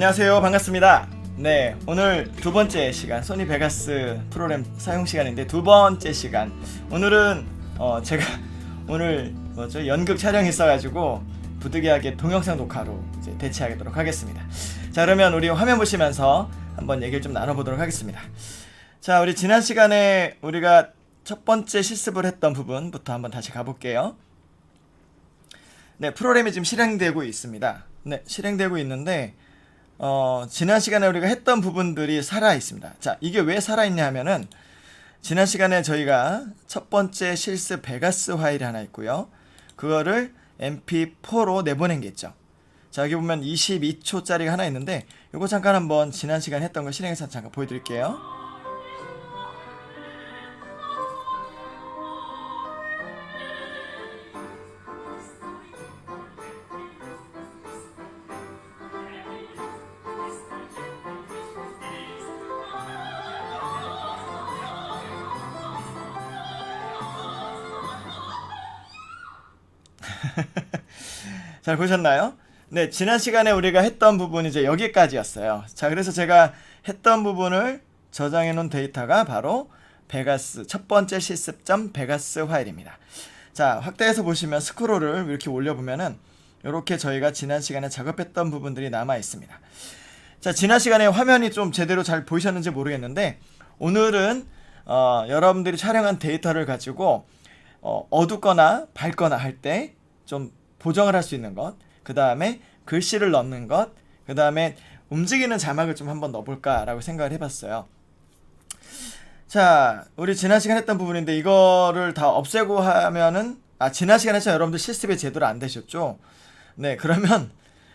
안녕하세요. 반갑습니다. 네, 오늘 두 번째 시간 소니 베가스 프로그램 사용 시간인데 두 번째 시간. 오늘은 제가 오늘 연극 촬영이 있어가지고 부득이하게 동영상 녹화로 이제 대체하도록 하겠습니다. 자, 그러면 우리 화면 보시면서 한번 얘기를 좀 나눠보도록 하겠습니다. 자, 우리 지난 시간에 우리가 첫 번째 실습을 했던 부분부터 한번 다시 가볼게요. 네, 프로그램이 지금 실행되고 있습니다. 네, 실행되고 있는데 지난 시간에 우리가 했던 부분들이 살아있습니다. 자, 이게 왜 살아있냐 하면은 지난 시간에 저희가 첫 번째 실습 베가스 파일이 하나 있고요. 그거를 mp4로 내보낸 게 있죠. 자, 여기 보면 22초짜리가 하나 있는데 요거 잠깐 한번 지난 시간에 했던 거 실행해서 잠깐 보여드릴게요. 잘 보셨나요? 네, 지난 시간에 우리가 했던 부분이 이제 여기까지였어요. 자, 그래서 제가 했던 부분을 저장해 놓은 데이터가 바로 베가스 첫 번째 실습점 베가스 파일입니다. 자, 확대해서 보시면 스크롤을 이렇게 올려보면은 이렇게 저희가 지난 시간에 작업했던 부분들이 남아 있습니다. 자, 지난 시간에 화면이 좀 제대로 잘 보이셨는지 모르겠는데 오늘은 여러분들이 촬영한 데이터를 가지고 어둡거나 밝거나 할 때 좀 보정을 할 수 있는 것, 그 다음에 글씨를 넣는 것, 그 다음에 움직이는 자막을 좀 한번 넣어볼까 라고 생각을 해봤어요. 자, 우리 지난 시간에 했던 부분인데 이거를 다 없애고 하면은 지난 시간에 여러분들 실습이 제대로 안 되셨죠? 네, 그러면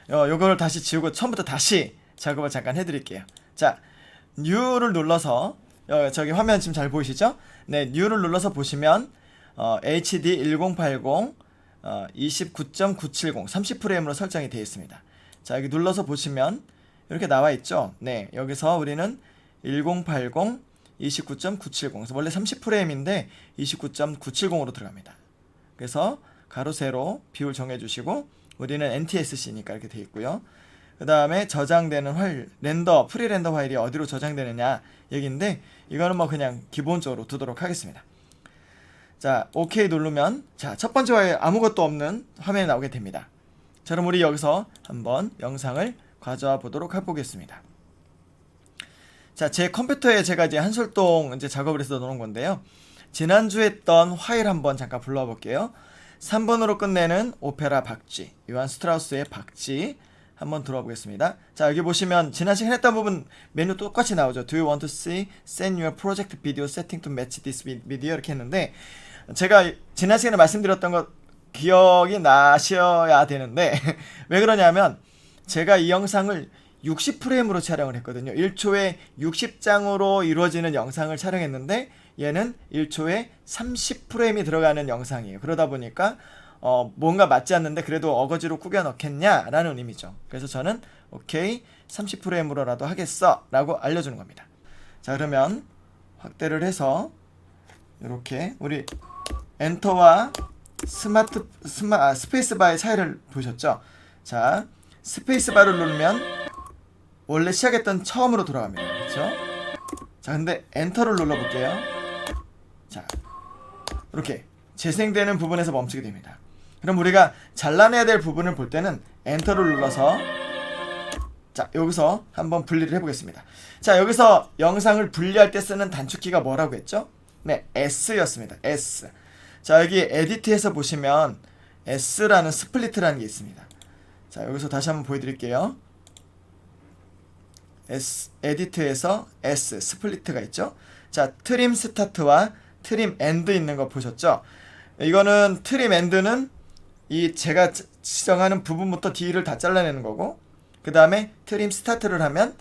요거를 다시 지우고 처음부터 다시 작업을 잠깐 해드릴게요. 자, New를 눌러서 저기 화면 지금 잘 보이시죠? 네, New를 눌러서 보시면 HD 1080 29.970 30프레임으로 설정이 되어 있습니다. 자, 여기 눌러서 보시면 이렇게 나와 있죠. 네, 여기서 우리는 1080 29.970 그래서 원래 30프레임인데 29.970으로 들어갑니다. 그래서 가로 세로 비율 정해 주시고 우리는 NTSC니까 이렇게 되어 있고요. 그 다음에 저장되는 파일, 프리렌더 파일이 어디로 저장되느냐 얘기인데 이거는 뭐 그냥 기본적으로 두도록 하겠습니다. 자, OK 누르면 자, 첫 번째 파일 아무것도 없는 화면이 나오게 됩니다. 자, 그럼 우리 여기서 한번 영상을 가져와 보도록 해보겠습니다. 자, 제 컴퓨터에 제가 이제 한솔동 이제 작업을 해서 넣은 건데요. 지난주에 했던 파일 한번 잠깐 불러와 볼게요. 3번으로 끝내는 오페라 박쥐, 요한 스트라우스의 박쥐 한번 들어와 보겠습니다. 자, 여기 보시면 지난 시간에 했던 부분 메뉴 똑같이 나오죠. Do you want to see send your project video setting to match this video 이렇게 했는데 제가 지난 시간에 말씀드렸던 것 기억이 나셔야 되는데 왜 그러냐면 제가 이 영상을 60프레임으로 촬영을 했거든요. 1초에 60장으로 이루어지는 영상을 촬영했는데 얘는 1초에 30프레임이 들어가는 영상이에요. 그러다 보니까 뭔가 맞지 않는데 그래도 어거지로 꾸겨 넣겠냐 라는 의미죠. 그래서 저는 오케이 30프레임으로라도 하겠어 라고 알려주는 겁니다. 자, 그러면 확대를 해서 이렇게 우리 엔터와 스페이스바의 차이를 보셨죠? 자, 스페이스바를 누르면 원래 시작했던 처음으로 돌아갑니다. 그렇죠? 자, 근데 엔터를 눌러볼게요. 자, 이렇게 재생되는 부분에서 멈추게 됩니다. 그럼 우리가 잘라내야 될 부분을 볼 때는 엔터를 눌러서 자, 여기서 한번 분리를 해보겠습니다. 자, 여기서 영상을 분리할 때 쓰는 단축키가 뭐라고 했죠? 네, S였습니다. S. 자, 여기 에디트에서 보시면 S라는 스플리트라는 게 있습니다. 자, 여기서 다시 한번 보여드릴게요. 에디트에서 S 스플리트가 있죠. 자, 트림 스타트와 트림 엔드 있는 거 보셨죠? 이거는 트림 엔드는 이 제가 지정하는 부분부터 D를 다 잘라내는 거고, 그 다음에 트림 스타트를 하면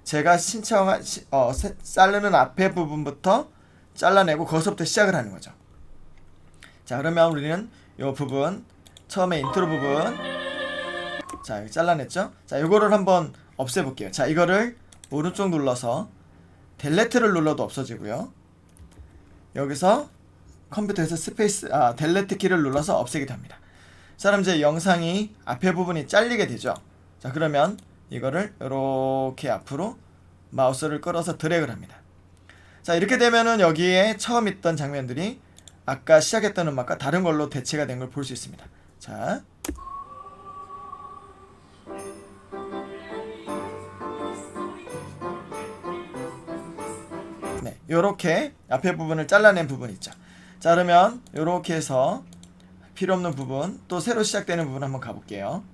제가 자르는 앞에 부분부터 잘라내고 거기서부터 시작을 하는 거죠. 자, 그러면 우리는 이 부분 처음에 인트로 부분 자, 여기 잘라냈죠? 자, 이거를 한번 없애볼게요. 자, 이거를 오른쪽 눌러서 델레트를 눌러도 없어지고요. 여기서 컴퓨터에서 델레트 키를 눌러서 없애게 됩니다. 자, 그럼 이제 영상이 앞에 부분이 잘리게 되죠. 자, 그러면 이거를 이렇게 앞으로 마우스를 끌어서 드래그를 합니다. 자, 이렇게 되면은 여기에 처음 있던 장면들이 아까 시작했던 음악과 다른 걸로 대체가 된 걸 볼 수 있습니다. 자, 네, 요렇게 앞에 부분을 잘라낸 부분 있죠. 자, 그러면 요렇게 해서 필요 없는 부분, 또 새로 시작되는 부분 한번 가볼게요.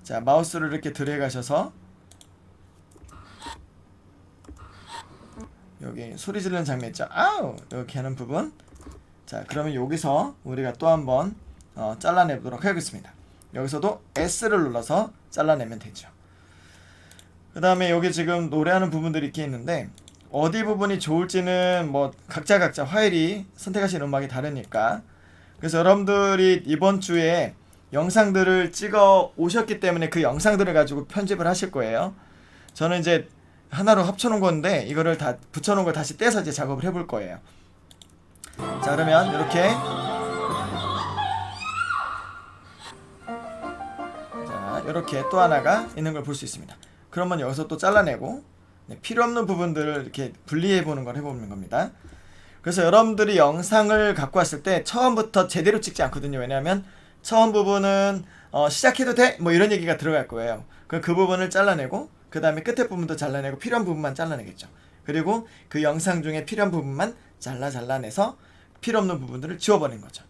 자, 마우스를 이렇게 드래그 하셔서 여기 소리 지르는 장면 있죠. 아우! 이렇게 하는 부분. 자, 그러면 여기서 우리가 또 한번 잘라내보도록 하겠습니다. 여기서도 S를 눌러서 잘라내면 되죠. 그 다음에 여기 지금 노래하는 부분들이 이렇게 있는데 어디 부분이 좋을지는 뭐 각자 화일이 선택하신 음악이 다르니까, 그래서 여러분들이 이번 주에 영상들을 찍어 오셨기 때문에 그 영상들을 가지고 편집을 하실 거예요. 저는 이제 하나로 합쳐놓은 건데 이거를 다 붙여놓은 걸 다시 떼서 이제 작업을 해볼 거예요. 자, 그러면 이렇게 자, 이렇게 또 하나가 있는 걸 볼 수 있습니다. 그러면 여기서 또 잘라내고 필요 없는 부분들을 이렇게 분리해 보는 걸 해보는 겁니다. 그래서 여러분들이 영상을 갖고 왔을 때 처음부터 제대로 찍지 않거든요. 왜냐하면 처음 부분은 시작해도 돼? 뭐 이런 얘기가 들어갈 거예요. 그 부분을 잘라내고 그 다음에 끝에 부분도 잘라내고 필요한 부분만 잘라내겠죠. 그리고 그 영상 중에 필요한 부분만 잘라내서 필요 없는 부분들을 지워버린 거죠.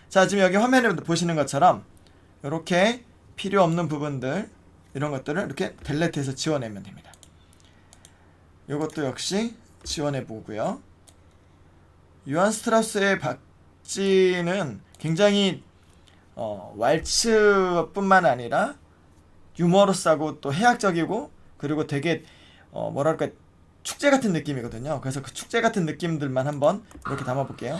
자, 지금 여기 화면에 보시는 것처럼 이렇게 필요 없는 부분들, 이런 것들을 이렇게 델레트해서 지워내면 됩니다. 이것도 역시 지원해 보고요. 요한 스트라우스의 박쥐는 굉장히 왈츠뿐만 아니라 유머러스하고 또 해학적이고, 그리고 되게 뭐랄까 축제 같은 느낌이거든요. 그래서 그 축제 같은 느낌들만 한번 이렇게 담아 볼게요.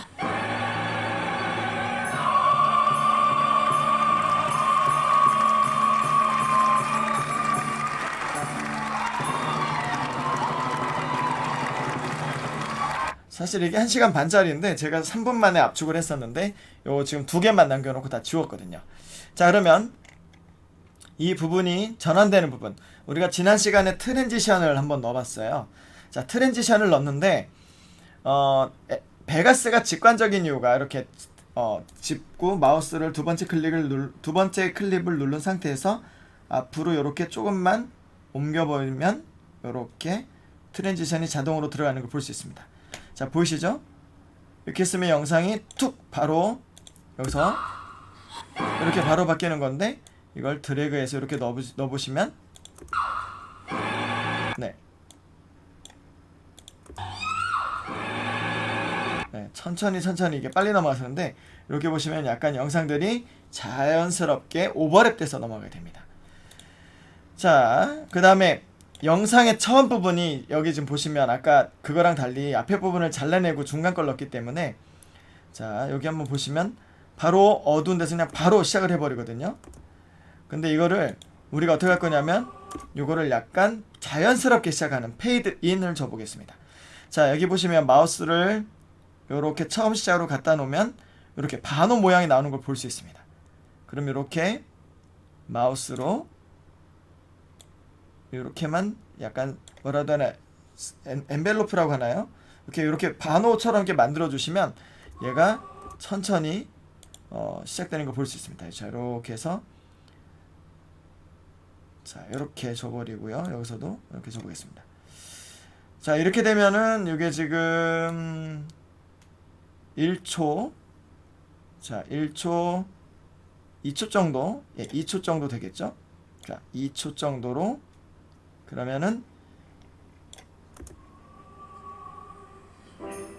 사실 이게 1시간 반짜리인데 제가 3분 만에 압축을 했었는데 요 지금 2개만 남겨놓고 다 지웠거든요. 자, 그러면 이 부분이 전환되는 부분, 우리가 지난 시간에 트랜지션을 한번 넣어봤어요. 자, 트랜지션을 넣는데 베가스가 직관적인 이유가 이렇게 짚고 마우스를 두 번째 클립을 누른 상태에서 앞으로 이렇게 조금만 옮겨버리면 이렇게 트랜지션이 자동으로 들어가는 걸 볼 수 있습니다. 자, 보이시죠? 이렇게 쓰면 영상이 툭 바로 여기서 이렇게 바로 바뀌는 건데, 이걸 드래그해서 이렇게 넣어보시면 네, 천천히 이게 빨리 넘어가는데 이렇게 보시면 약간 영상들이 자연스럽게 오버랩돼서 넘어가게 됩니다. 자, 그 다음에 영상의 처음 부분이 여기 지금 보시면 아까 그거랑 달리 앞에 부분을 잘라내고 중간 걸 넣었기 때문에, 자, 여기 한번 보시면 바로 어두운 데서 그냥 바로 시작을 해버리거든요. 근데 이거를 우리가 어떻게 할 거냐면 이거를 약간 자연스럽게 시작하는 페이드 인을 줘보겠습니다. 자, 여기 보시면 마우스를 이렇게 처음 시작으로 갖다 놓으면 이렇게 반호 모양이 나오는 걸 볼 수 있습니다. 그럼 이렇게 마우스로 이렇게만 약간 뭐라도 하나 엔벨로프라고 하나요? 이렇게 반호처럼 이렇게 만들어 주시면 얘가 천천히 시작되는 걸 볼 수 있습니다. 자, 이렇게 해서 자, 이렇게 줘버리고요. 여기서도 이렇게 줘보겠습니다. 자, 이렇게 되면은 이게 지금 1초, 자, 1초, 2초 정도, 2초 정도 되겠죠? 자, 2초 정도로, 그러면은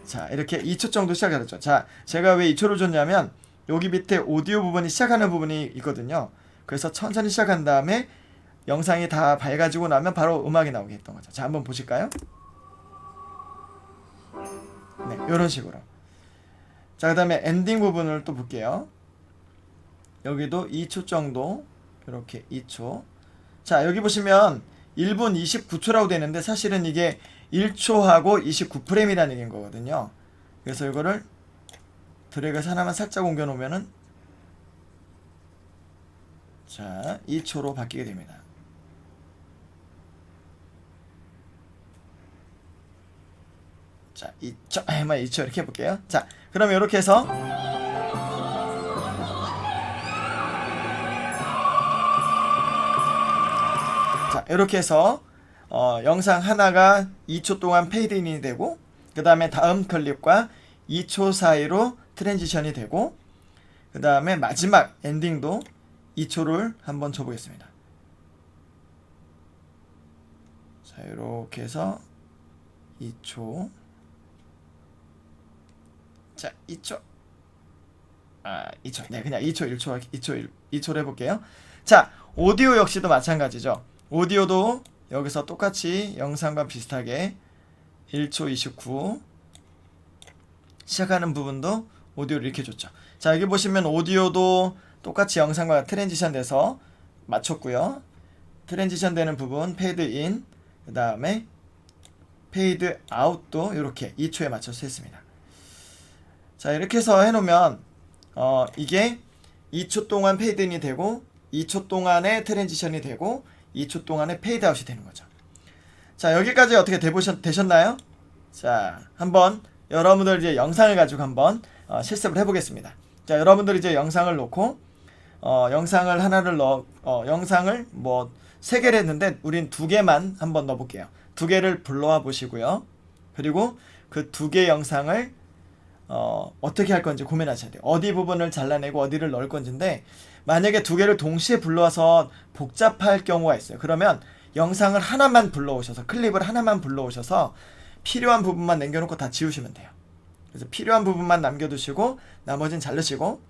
자, 이렇게 2초 정도 시작하셨죠. 자, 제가 왜 2초를 줬냐면 여기 밑에 오디오 부분이 시작하는 부분이 있거든요. 그래서 천천히 시작한 다음에 영상이 다 밝아지고 나면 바로 음악이 나오게 했던 거죠. 자, 한번 보실까요? 네, 이런 식으로. 자, 그 다음에 엔딩 부분을 또 볼게요. 여기도 2초 정도, 이렇게 2초. 자, 여기 보시면 1분 29초라고 되는데 사실은 이게 1초하고 29프레임이라는 얘기인 거거든요. 그래서 이거를 드래그해서 하나만 살짝 옮겨 놓으면은 자, 2초로 바뀌게 됩니다. 자, 2초, 2초 이렇게 해볼게요. 자, 그럼 이렇게 해서 자, 이렇게 해서 영상 하나가 2초 동안 페이드인이 되고, 그 다음에 다음 클립과 2초 사이로 트랜지션이 되고, 그 다음에 마지막 엔딩도 2초를 한번 줘보겠습니다. 자, 이렇게 해서 2초. 자, 2초. 2초. 네, 그냥 2초, 2초로 해볼게요. 자, 오디오 역시도 마찬가지죠. 오디오도 여기서 똑같이 영상과 비슷하게 1초 29 시작하는 부분도 오디오를 이렇게 줬죠. 자, 여기 보시면 오디오도 똑같이 영상과 트랜지션 돼서 맞췄고요. 트랜지션 되는 부분 페이드 인, 그 다음에 페이드 아웃도 이렇게 2초에 맞춰서 했습니다. 자, 이렇게 해서 해놓으면 이게 2초 동안 페이드 인이 되고 2초 동안에 트랜지션이 되고 2초 동안에 페이드 아웃이 되는 거죠. 자, 여기까지 어떻게 되셨나요? 자, 한번 여러분들 이제 영상을 가지고 한번 실습을 해보겠습니다. 자, 여러분들 이제 영상을 놓고 영상을 하나를 영상을 뭐 3개를 했는데 우린 2개만 한번 넣어볼게요. 2개를 불러와 보시고요. 그리고 그 2개 영상을 어떻게 할 건지 고민하셔야 돼요. 어디 부분을 잘라내고 어디를 넣을 건지인데, 만약에 2개를 동시에 불러와서 복잡할 경우가 있어요. 그러면 영상을 하나만 불러오셔서, 클립을 하나만 불러오셔서 필요한 부분만 남겨놓고 다 지우시면 돼요. 그래서 필요한 부분만 남겨두시고 나머지는 자르시고,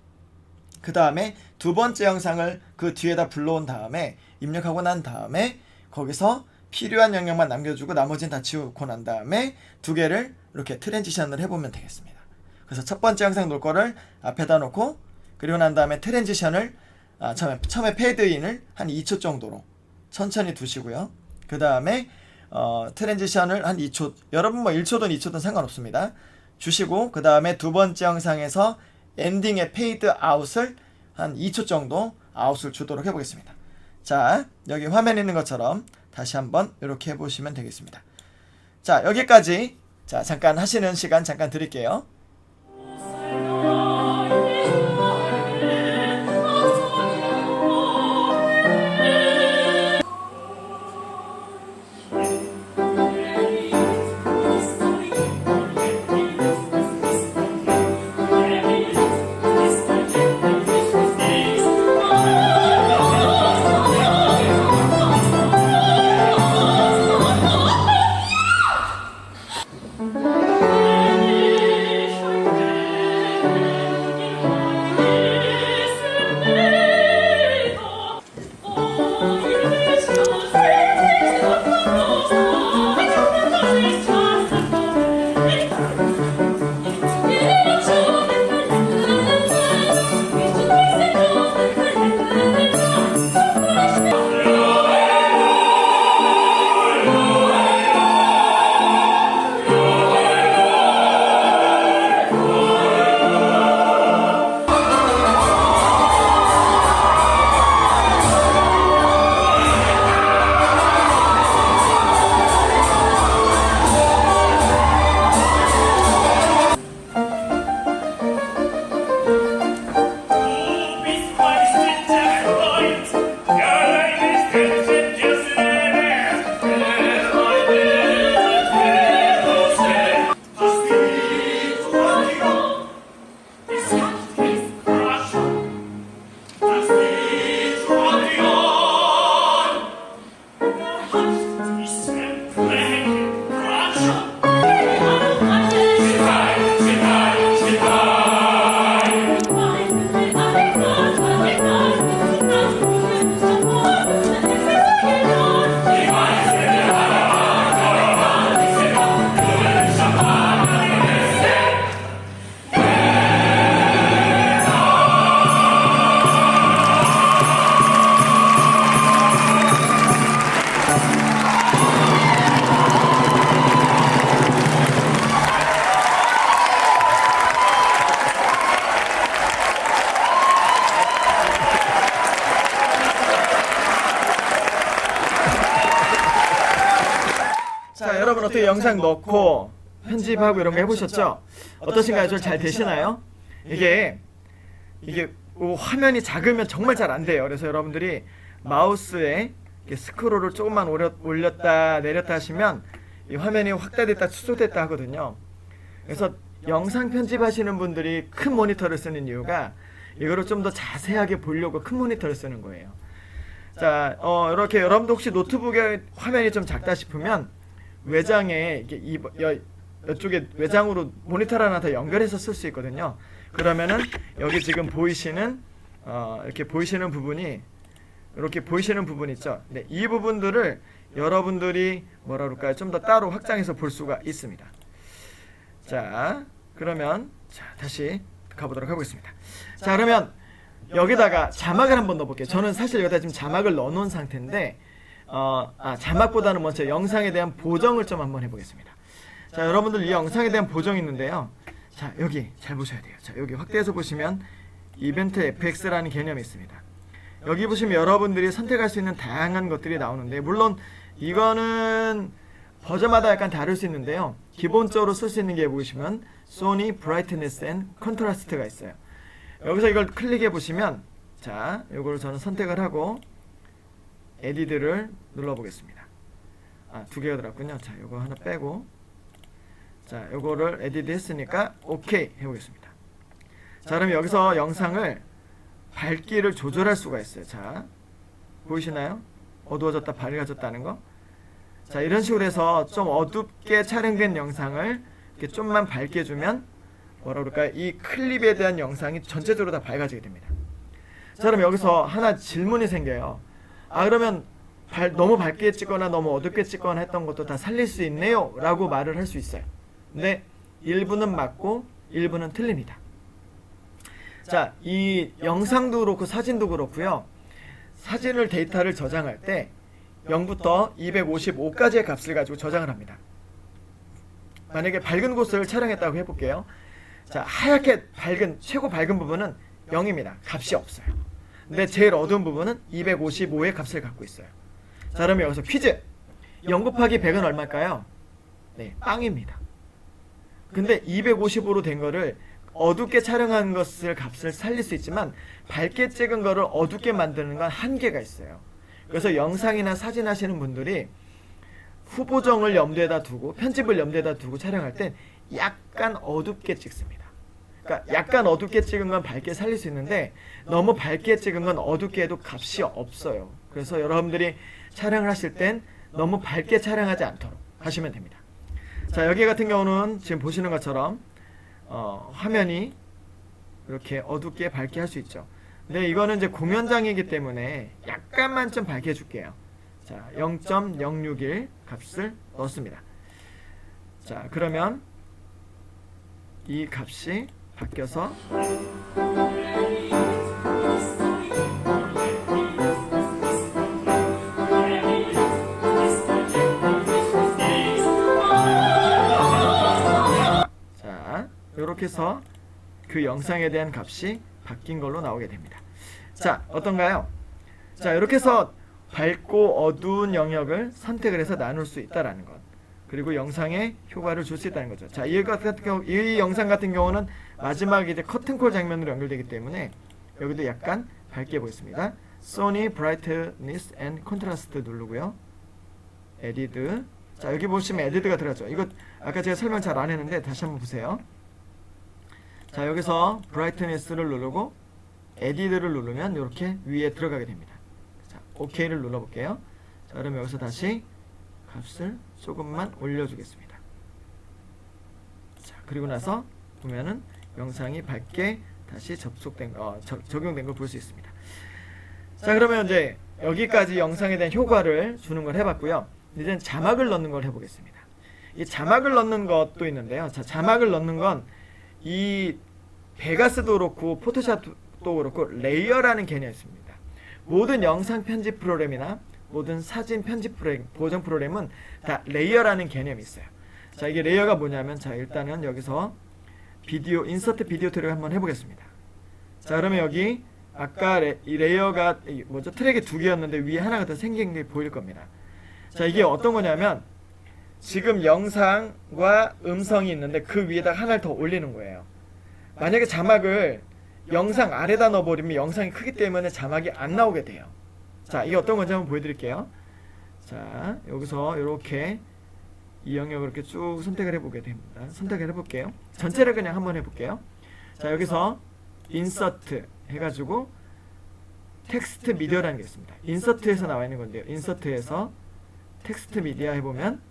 그 다음에 2번째 영상을 그 뒤에다 불러온 다음에 입력하고 난 다음에 거기서 필요한 영역만 남겨주고 나머지는 다 지우고 난 다음에 2개를 이렇게 트랜지션을 해보면 되겠습니다. 그래서 첫 번째 영상 놓을 거를 앞에다 놓고, 그리고 난 다음에 트랜지션을 처음에 페이드인을 한 2초 정도로 천천히 두시고요. 그 다음에 트랜지션을 한 2초, 여러분 뭐 1초든 2초든 상관없습니다. 주시고, 그 다음에 2번째 영상에서 엔딩의 페이드 아웃을 한 2초 정도 아웃을 주도록 해보겠습니다. 자, 여기 화면에 있는 것처럼 다시 한번 이렇게 해보시면 되겠습니다. 자, 여기까지 자 잠깐 하시는 시간 잠깐 드릴게요. 자, 여러분 어떻게 영상 넣고 편집하고 이런 거 해보셨죠? 어떠신가요? 좀 잘 되시나요? 이게 화면이 작으면 정말 잘 안 돼요. 그래서 여러분들이 마우스에 스크롤을 조금만 올렸다 내렸다 하시면 이 화면이 확대됐다 축소됐다 하거든요. 그래서 영상 편집하시는 분들이 큰 모니터를 쓰는 이유가 이거를 좀 더 자세하게 보려고 큰 모니터를 쓰는 거예요. 자, 이렇게 여러분도 혹시 노트북에 화면이 좀 작다 싶으면 외장에 이쪽에 외장으로 모니터를 하나 더 연결해서 쓸 수 있거든요. 그러면은 여기 지금 보이시는 이렇게 보이시는 부분이 이렇게 보이시는 부분 있죠. 네, 이 부분들을 여러분들이 뭐라 그럴까요? 좀 더 따로 확장해서 볼 수가 있습니다. 자, 그러면 다시 가보도록 하겠습니다. 자, 그러면 여기다가 자막을 한번 넣어볼게요. 저는 사실 여기다 지금 자막을 넣어놓은 상태인데 자막보다는 먼저 영상에 대한 보정을 좀 한번 해보겠습니다. 자, 여러분들 이 영상에 대한 보정이 있는데요. 자, 여기 잘 보셔야 돼요. 자, 여기 확대해서 보시면 이벤트 FX라는 개념이 있습니다. 여기 보시면 여러분들이 선택할 수 있는 다양한 것들이 나오는데, 물론 이거는 버전마다 약간 다를 수 있는데요. 기본적으로 쓸 수 있는 게 보시면 소니 브라이트니스 앤 컨트라스트가 있어요. 여기서 이걸 클릭해 보시면, 자, 이걸 저는 선택을 하고 에디트를 눌러 보겠습니다. 두 개가 들어갔군요. 자, 이거 하나 빼고, 자, 이거를 에디트 했으니까 오케이 해보겠습니다. 자, 그럼 여기서 영상을 밝기를 조절할 수가 있어요. 자, 보이시나요? 어두워졌다 밝아졌다는 거. 자, 이런 식으로 해서 좀 어둡게 촬영된 영상을 이렇게 좀만 밝게 해주면 뭐라 그럴까요? 이 클립에 대한 영상이 전체적으로 다 밝아지게 됩니다. 자, 그럼 여기서 하나 질문이 생겨요. 그러면 너무 밝게 찍거나 너무 어둡게 찍거나 했던 것도 다 살릴 수 있네요 라고 말을 할 수 있어요. 근데 일부는 맞고 일부는 틀립니다. 자, 이 영상도 그렇고 사진도 그렇고요. 사진을 데이터를 저장할 때 0부터 255까지의 값을 가지고 저장을 합니다. 만약에 밝은 곳을 촬영했다고 해볼게요. 자, 하얗게 최고 밝은 부분은 0입니다. 값이 없어요. 근데 제일 어두운 부분은 255의 값을 갖고 있어요. 자, 그러면 여기서 퀴즈. 0 곱하기 100은 얼마일까요? 네, 빵입니다. 근데 255로 된 거를 어둡게 촬영한 것을 값을 살릴 수 있지만 밝게 찍은 거를 어둡게 만드는 건 한계가 있어요. 그래서 영상이나 사진 하시는 분들이 후보정을 염두에다 두고 편집을 염두에다 두고 촬영할 땐 약간 어둡게 찍습니다. 그러니까 약간 어둡게 찍은 건 밝게 살릴 수 있는데 너무 밝게 찍은 건 어둡게 해도 값이 없어요. 그래서 여러분들이 촬영을 하실 땐 너무 밝게 촬영하지 않도록 하시면 됩니다. 자, 여기 같은 경우는 지금 보시는 것처럼 화면이 이렇게 어둡게 밝게 할 수 있죠. 근데 이거는 이제 공연장이기 때문에 약간만 좀 밝게 해줄게요. 자, 0.061 값을 넣습니다. 자, 그러면 이 값이 바뀌어서 이렇게 해서 그 영상에 대한 값이 바뀐 걸로 나오게 됩니다. 자, 어떤가요? 자, 이렇게 해서 밝고 어두운 영역을 선택을 해서 나눌 수 있다라는 것, 그리고 영상에 효과를 줄 수 있다는 거죠. 자, 이 영상 같은 경우는 마지막에 이제 커튼콜 장면으로 연결되기 때문에 여기도 약간 밝게 보였습니다. 소니 브라이트니스 앤 컨트라스트 누르고요. 에디트. 자, 여기 보시면 에디트가 들어갔죠. 이거 아까 제가 설명 잘 안 했는데 다시 한번 보세요. 자, 여기서 브라이트니스를 누르고 에디트를 누르면 이렇게 위에 들어가게 됩니다. 자, OK를 눌러볼게요. 자, 그럼 여기서 다시 값을 조금만 올려주겠습니다. 자, 그리고 나서 보면은 영상이 밝게 다시 적용된 걸 볼 수 있습니다. 자, 그러면 이제 여기까지 영상에 대한 효과를 주는 걸 해봤고요. 이제 자막을 넣는 걸 해보겠습니다. 이 자막을 넣는 것도 있는데요. 자, 자막을 넣는 건 이 베가스도 그렇고 포토샵도 그렇고 레이어라는 개념이 있습니다. 모든 영상 편집 프로그램이나 모든 사진 편집 프로그램, 보정 프로그램은 다 레이어라는 개념이 있어요. 자, 이게 레이어가 뭐냐면, 자, 일단은 여기서 비디오 인서트 비디오 트랙을 한번 해보겠습니다. 자, 그러면 여기 아까 이 레이어가 트랙이 두 개였는데 위에 하나가 더 생긴 게 보일 겁니다. 자, 이게 어떤 거냐면, 지금 영상과 음성이 있는데 그 위에다 하나를 더 올리는 거예요. 만약에 자막을 영상 아래다 넣어버리면 영상이 크기 때문에 자막이 안 나오게 돼요. 자, 이게 어떤 건지 한번 보여드릴게요. 자, 여기서 이렇게 이 영역을 이렇게 쭉 선택을 해보게 됩니다. 선택을 해볼게요. 전체를 그냥 한번 해볼게요. 자, 여기서 인서트 해가지고 텍스트 미디어라는 게 있습니다. 인서트에서 나와 있는 건데요. 인서트에서 텍스트 미디어 해보면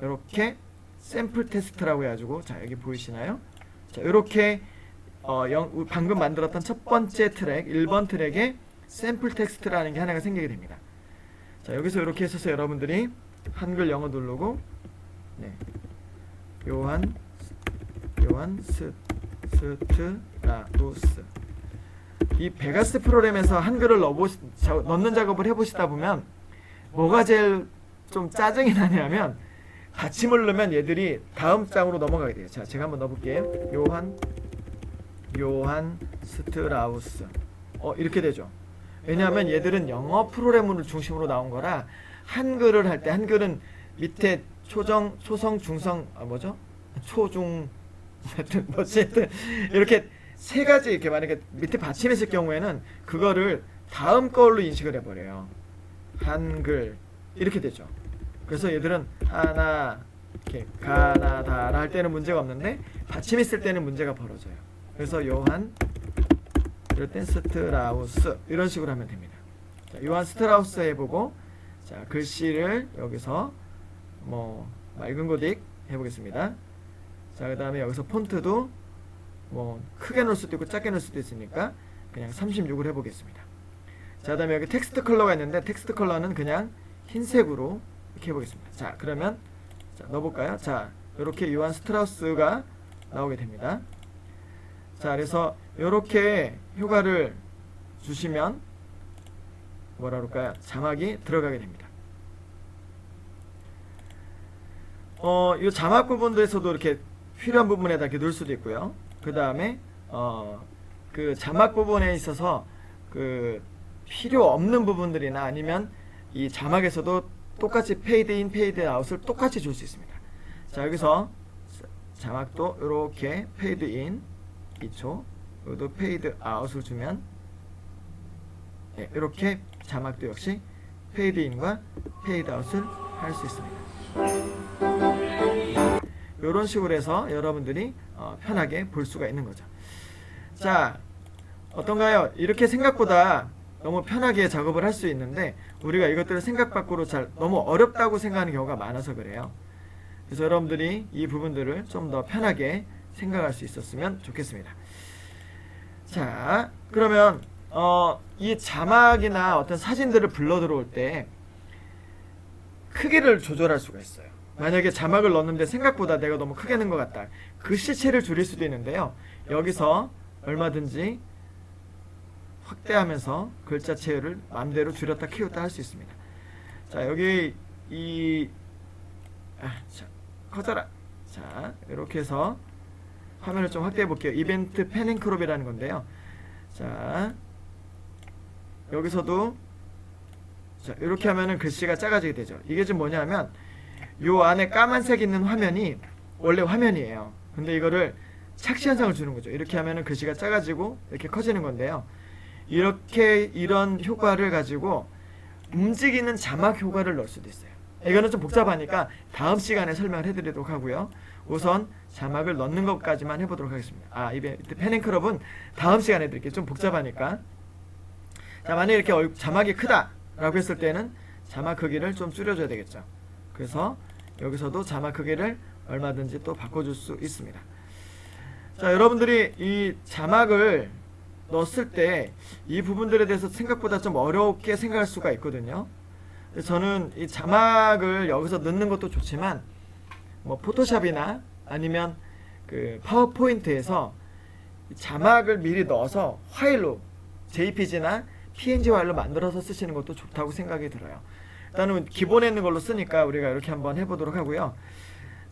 이렇게 샘플 테스트라고 해가지고, 자, 여기 보이시나요? 자, 이렇게 방금 만들었던 첫 번째 트랙, 1번 트랙에 샘플 텍스트라는 게 하나가 생기게 됩니다. 자, 여기서 이렇게 해서 여러분들이 한글 영어 누르고, 네, 요한 스트라우스, 이 베가스 프로그램에서 한글을 넣는 작업을 해보시다 보면 뭐가 제일 좀 짜증이 나냐면, 받침을 넣으면 얘들이 다음 장으로 넘어가게 돼요. 자, 제가 한번 넣어볼게요. 요한 스트라우스. 이렇게 되죠. 왜냐하면 얘들은 영어 프로그램을 중심으로 나온 거라, 한글을 할 때, 한글은 밑에 초정, 초성, 중성, 초중, 하여튼 이렇게 세 가지, 이렇게 만약에 밑에 받침이 있을 경우에는 그거를 다음 걸로 인식을 해버려요. 한글 이렇게 되죠. 그래서 얘들은 하나, 이렇게 가나다라 할 때는 문제가 없는데 받침 있을 때는 문제가 벌어져요. 그래서 요한, 이럴 땐 스트라우스, 이런 식으로 하면 됩니다. 자, 요한 스트라우스 해보고, 자, 글씨를 여기서 뭐 맑은 고딕 해보겠습니다. 자, 그 다음에 여기서 폰트도 뭐 크게 넣을 수도 있고 작게 넣을 수도 있으니까 그냥 36을 해보겠습니다. 자, 그 다음에 여기 텍스트 컬러가 있는데 텍스트 컬러는 그냥 흰색으로 이렇게 해보겠습니다. 자, 그러면 자, 넣어볼까요? 자, 이렇게 요한 스트라우스가 나오게 됩니다. 자, 그래서 이렇게 효과를 주시면 뭐라 그럴까요? 자막이 들어가게 됩니다. 이 자막 부분에서도 이렇게 필요한 부분에다 이렇게 넣을 수도 있고요. 그 다음에 그 자막 부분에 있어서 그 필요 없는 부분들이나 아니면 이 자막에서도 똑같이 페이드 인, 페이드 아웃을 똑같이 줄 수 있습니다. 자, 여기서 자막도 이렇게 페이드 인 2초, 여기도 페이드 아웃을 주면, 네, 이렇게 자막도 역시 페이드 인과 페이드 아웃을 할 수 있습니다. 이런 식으로 해서 여러분들이 편하게 볼 수가 있는 거죠. 자, 어떤가요? 이렇게 생각보다 너무 편하게 작업을 할 수 있는데 우리가 이것들을 생각 밖으로 너무 어렵다고 생각하는 경우가 많아서 그래요. 그래서 여러분들이 이 부분들을 좀 더 편하게 생각할 수 있었으면 좋겠습니다. 자, 그러면 이 자막이나 어떤 사진들을 불러 들어올 때 크기를 조절할 수가 있어요. 만약에 자막을 넣었는데 생각보다 내가 너무 크게 넣은 것 같다. 글씨체를 줄일 수도 있는데요. 여기서 얼마든지 확대하면서 글자체를 마음대로 줄였다 키웠다 할 수 있습니다. 자, 여기 자, 커져라. 자, 이렇게 해서 화면을 좀 확대해 볼게요. 이벤트 펜앤크롭이라는 건데요. 자, 여기서도 자, 이렇게 하면은 글씨가 작아지게 되죠. 이게 지금 뭐냐면 요 안에 까만색 있는 화면이 원래 화면이에요. 근데 이거를 착시 현상을 주는 거죠. 이렇게 하면은 글씨가 작아지고 이렇게 커지는 건데요. 이렇게 이런 효과를 가지고 움직이는 자막 효과를 넣을 수도 있어요. 이거는 좀 복잡하니까 다음 시간에 설명을 해드리도록 하고요. 우선 자막을 넣는 것까지만 해보도록 하겠습니다. 이벤트 펜앤크롭은 다음 시간에 해드릴게요. 좀 복잡하니까. 자, 만약에 이렇게 자막이 크다 라고 했을 때는 자막 크기를 좀 줄여줘야 되겠죠. 그래서 여기서도 자막 크기를 얼마든지 또 바꿔줄 수 있습니다. 자, 여러분들이 이 자막을 넣었을 때 이 부분들에 대해서 생각보다 좀 어렵게 생각할 수가 있거든요. 저는 이 자막을 여기서 넣는 것도 좋지만 뭐 포토샵이나 아니면 그 파워포인트에서 자막을 미리 넣어서 파일로 JPG나 PNG 파일로 만들어서 쓰시는 것도 좋다고 생각이 들어요. 일단은 기본에 있는 걸로 쓰니까 우리가 이렇게 한번 해보도록 하고요.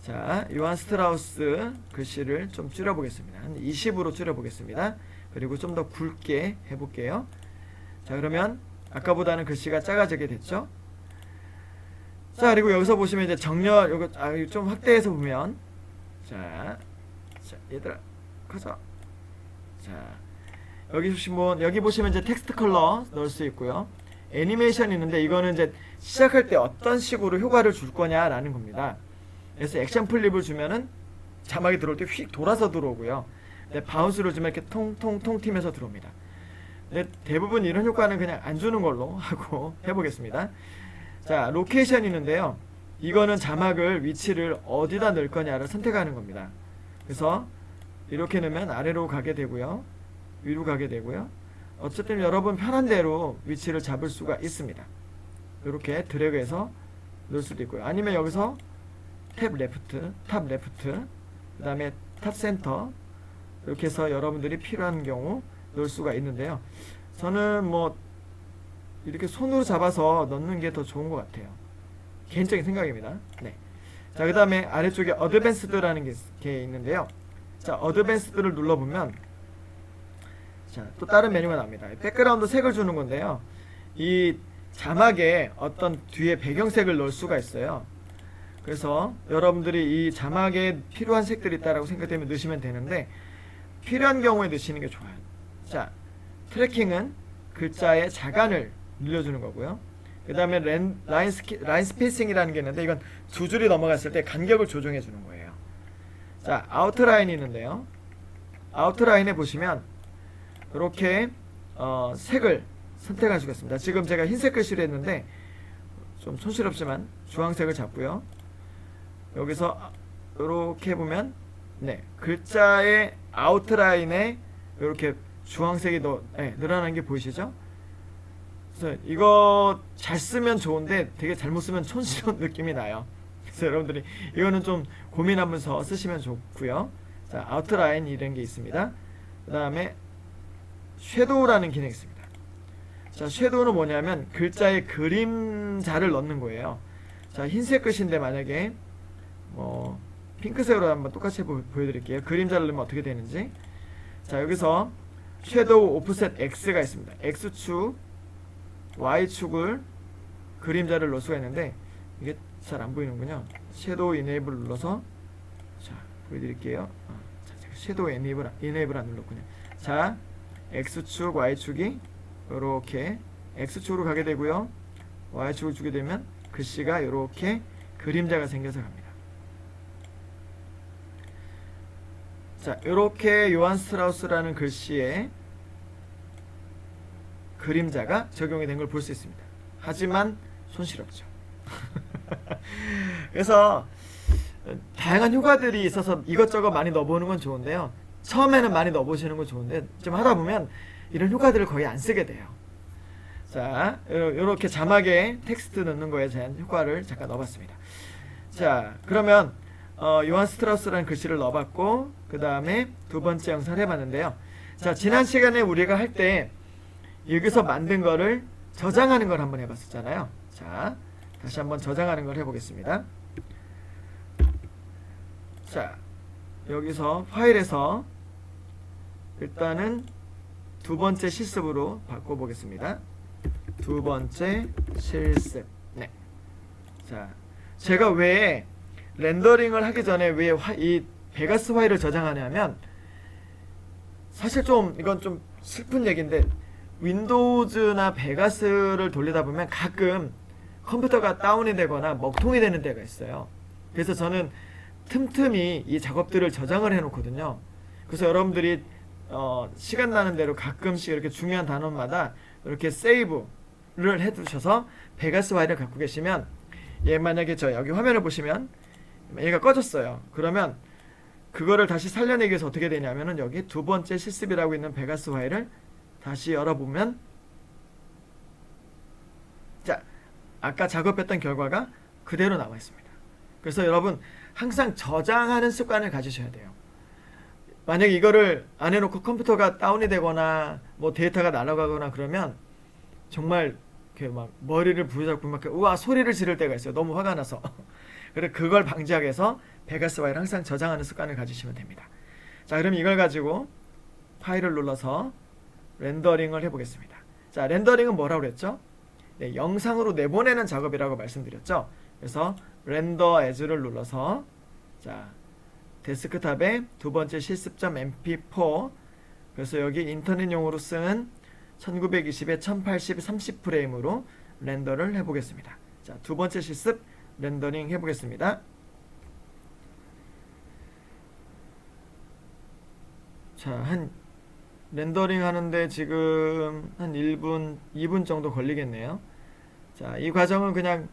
자, 요한 스트라우스 글씨를 좀 줄여보겠습니다. 한 20으로 줄여보겠습니다. 그리고 좀 더 굵게 해볼게요. 자, 그러면 아까보다는 글씨가 작아지게 됐죠. 자, 그리고 여기서 보시면 이제 정렬 요거 좀 확대해서 보면 자 얘들아 가자. 자, 여기 보시면 이제 텍스트 컬러 넣을 수 있고요. 애니메이션이 있는데 이거는 이제 시작할 때 어떤 식으로 효과를 줄 거냐라는 겁니다. 그래서 액션 플립을 주면은 자막이 들어올 때 휙 돌아서 들어오고요. 근데 바운스를 주면 이렇게 통통통 튀면서 들어옵니다. 근데 대부분 이런 효과는 그냥 안 주는 걸로 하고 해보겠습니다. 자, 로케이션이 있는데요. 이거는 자막을 위치를 어디다 넣을 거냐를 선택하는 겁니다. 그래서 이렇게 넣으면 아래로 가게 되고요. 위로 가게 되고요. 어쨌든 여러분 편한 대로 위치를 잡을 수가 있습니다. 이렇게 드래그해서 넣을 수도 있고요. 아니면 여기서 탭 레프트, 탑 레프트, 그 다음에 탑 센터 이렇게 해서 여러분들이 필요한 경우 넣을 수가 있는데요. 저는 뭐 이렇게 손으로 잡아서 넣는 게 더 좋은 것 같아요. 개인적인 생각입니다. 네. 자, 그 다음에 아래쪽에 어드밴스드라는 게 있는데요. 자, 어드밴스드를 눌러보면 자, 또 다른 메뉴가 나옵니다. 백그라운드 색을 주는 건데요. 이 자막에 어떤 뒤에 배경색을 넣을 수가 있어요. 그래서 여러분들이 이 자막에 필요한 색들이 있다라고 생각되면 넣으시면 되는데 필요한 경우에 넣으시는 게 좋아요. 자, 트래킹은 글자의 자간을 늘려주는 거고요. 그 다음에 라인 스페이싱이라는 게 있는데 이건 두 줄이 넘어갔을 때 간격을 조정해 주는 거예요. 자, 아웃라인이 있는데요. 아웃라인에 보시면 이렇게 색을 선택할 수가 있습니다. 지금 제가 흰색 글씨를 했는데 좀 촌스럽지만 주황색을 잡고요. 여기서 이렇게 보면 네, 글자의 아웃라인에 이렇게 주황색이 늘어나는 게 보이시죠? 그래서 이거 잘 쓰면 좋은데 되게 잘못 쓰면 촌스러운 느낌이 나요. 그래서 여러분들이 이거는 좀 고민하면서 쓰시면 좋고요. 자, 아웃라인 이런 게 있습니다. 그 다음에 섀도우라는 기능이 있습니다. 자, 섀도우는 뭐냐면 글자에 그림자를 넣는 거예요. 자, 흰색 글씨인데 만약에 핑크색으로 한번 똑같이 보여드릴게요. 그림자를 넣으면 어떻게 되는지. 자, 여기서 섀도우 오프셋 X가 있습니다. X축, Y축을 그림자를 넣을 수가 있는데 이게 잘 안 보이는군요. 섀도우 이네이블 눌러서 자, 보여드릴게요. 섀도우 이네이블 안 눌렀군요. 자, X축, Y축이 이렇게 X축으로 가게 되고요. Y축을 주게 되면 글씨가 이렇게 그림자가 생겨서 갑니다. 자, 이렇게 요한 스트라우스라는 글씨에 그림자가 적용이 된 걸 볼 수 있습니다. 하지만 손실없죠. 그래서 다양한 효과들이 있어서 이것저것 많이 넣어보는 건 좋은데요. 처음에는 많이 넣어보시는 건 좋은데 좀 하다 보면 이런 효과들을 거의 안 쓰게 돼요. 자, 이렇게 자막에 텍스트 넣는 거에 대한 효과를 잠깐 넣어봤습니다. 자, 그러면 요한 스트라우스라는 글씨를 넣어봤고 그 다음에 두 번째 영상을 해봤는데요. 자, 지난 시간에 우리가 할 때 여기서 만든 거를 저장하는 걸 한번 해봤었잖아요. 자, 다시 한번 저장하는 걸 해보겠습니다. 자, 여기서 파일에서 일단은 두 번째 실습으로 바꿔보겠습니다. 두 번째 실습. 네. 자, 제가 왜 렌더링을 하기 전에 왜 이 베가스 파일을 저장하냐면 사실 좀 이건 좀 슬픈 얘기인데 윈도우즈나 베가스를 돌리다 보면 가끔 컴퓨터가 다운이 되거나 먹통이 되는 때가 있어요. 그래서 저는 틈틈이 이 작업들을 저장을 해 놓거든요. 그래서 여러분들이 시간 나는 대로 가끔씩 이렇게 중요한 단원마다 이렇게 세이브를 해 두셔서 베가스 파일을 갖고 계시면 얘 만약에 저 여기 화면을 보시면 얘가 꺼졌어요. 그러면 그거를 다시 살려내기 위해서 어떻게 되냐면은 여기 두 번째 실습이라고 있는 베가스 파일을 다시 열어보면 자, 아까 작업했던 결과가 그대로 나와 있습니다. 그래서 여러분 항상 저장하는 습관을 가지셔야 돼요. 만약에 이거를 안 해놓고 컴퓨터가 다운이 되거나 뭐 데이터가 날아가거나 그러면 정말 이렇게 막 머리를 부여잡고 막 우와 소리를 지를 때가 있어요. 너무 화가 나서. 그래서 그걸 방지하기 위해서 베가스 파일을 항상 저장하는 습관을 가지시면 됩니다. 자, 그럼 이걸 가지고 파일을 눌러서 렌더링을 해보겠습니다. 자, 렌더링은 뭐라고 그랬죠? 네, 영상으로 내보내는 작업이라고 말씀드렸죠. 그래서 렌더 as를 눌러서 자 데스크탑에 두 번째 실습점 mp4 그래서 여기 인터넷용으로 쓰는 1920에 1080 30프레임으로 렌더를 해보겠습니다. 자, 두 번째 실습 렌더링 해보겠습니다. 자, 한 렌더링 하는데 지금 한 1분, 2분 정도 걸리겠네요. 자, 이 과정은 그냥